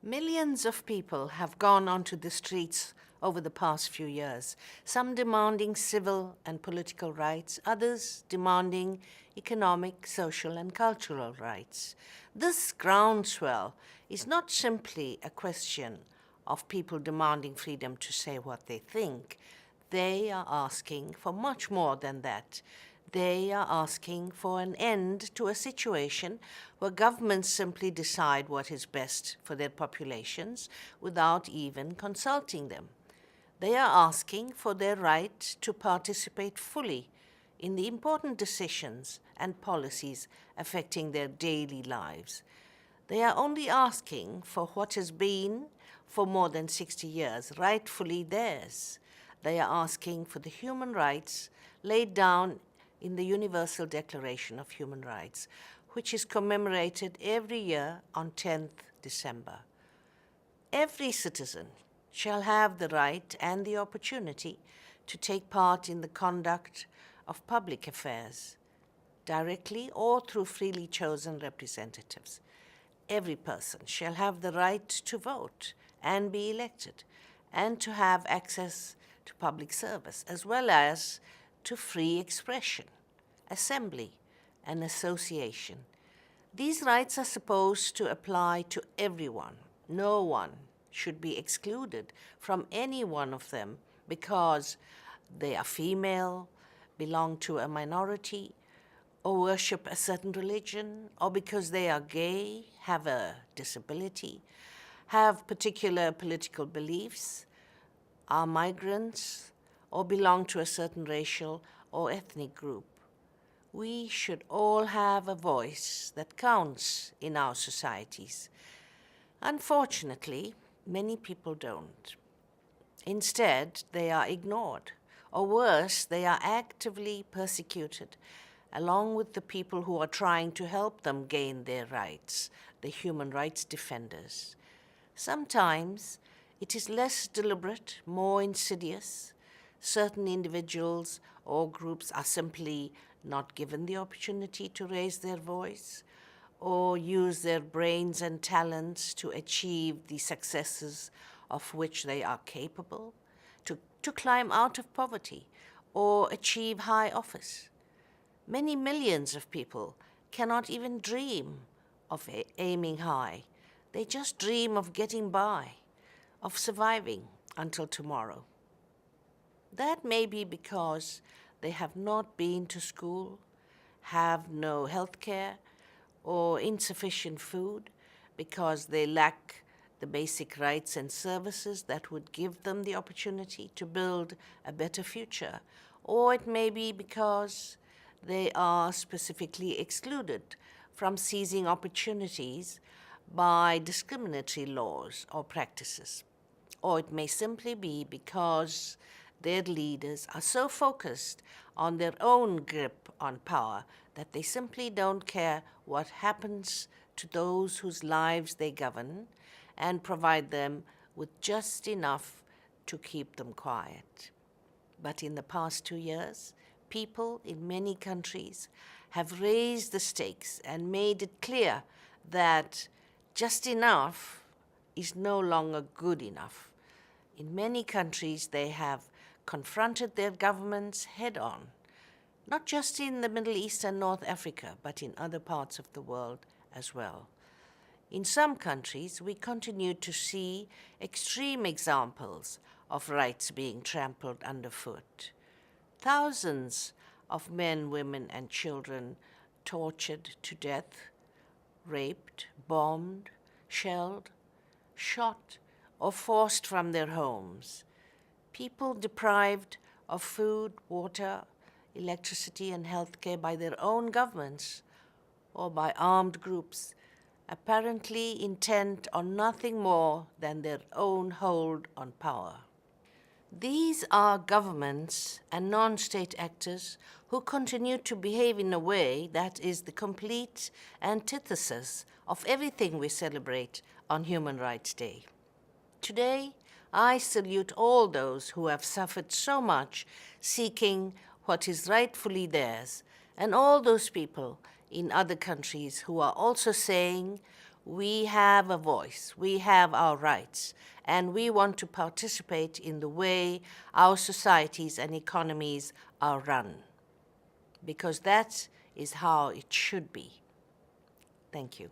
Millions of people have gone onto the streets over the past few years, some demanding civil and political rights, others demanding economic, social, and cultural rights. This groundswell is not simply a question of people demanding freedom to say what they think. They are asking for much more than that. They are asking for an end to a situation where governments simply decide what is best for their populations without even consulting them. They are asking for their right to participate fully in the important decisions and policies affecting their daily lives. They are only asking for what has been, for more than 60 years, rightfully theirs. They are asking for the human rights laid down in the Universal Declaration of Human Rights, which is commemorated every year on 10th December. Every citizen shall have the right and the opportunity to take part in the conduct of public affairs, directly or through freely chosen representatives. Every person shall have the right to vote and be elected, and to have access to public service, as well as to free expression, assembly, and association. These rights are supposed to apply to everyone. No one should be excluded from any one of them because they are female, belong to a minority, or worship a certain religion, or because they are gay, have a disability, have particular political beliefs, are migrants, or belong to a certain racial or ethnic group. We should all have a voice that counts in our societies. Unfortunately, many people don't. Instead, they are ignored, or worse, they are actively persecuted, along with the people who are trying to help them gain their rights, the human rights defenders. Sometimes it is less deliberate, more insidious. Certain individuals or groups are simply not given the opportunity to raise their voice or use their brains and talents to achieve the successes of which they are capable, to climb out of poverty or achieve high office. Many millions of people cannot even dream of aiming high. They just dream of getting by, of surviving until tomorrow. That may be because they have not been to school, have no health care, or insufficient food, because they lack the basic rights and services that would give them the opportunity to build a better future. Or it may be because they are specifically excluded from seizing opportunities by discriminatory laws or practices. Or it may simply be because their leaders are so focused on their own grip on power that they simply don't care what happens to those whose lives they govern and provide them with just enough to keep them quiet. But in the past 2 years, people in many countries have raised the stakes and made it clear that just enough is no longer good enough. In many countries, they have confronted their governments head-on, not just in the Middle East and North Africa, but in other parts of the world as well. In some countries, we continue to see extreme examples of rights being trampled underfoot. Thousands of men, women, and children tortured to death, raped, bombed, shelled, shot, or forced from their homes. People deprived of food, water, electricity, and health care by their own governments or by armed groups, apparently intent on nothing more than their own hold on power. These are governments and non-state actors who continue to behave in a way that is the complete antithesis of everything we celebrate on Human Rights Day. Today, I salute all those who have suffered so much seeking what is rightfully theirs, and all those people in other countries who are also saying, We have a voice, we have our rights, and we want to participate in the way our societies and economies are run, because that is how it should be. Thank you.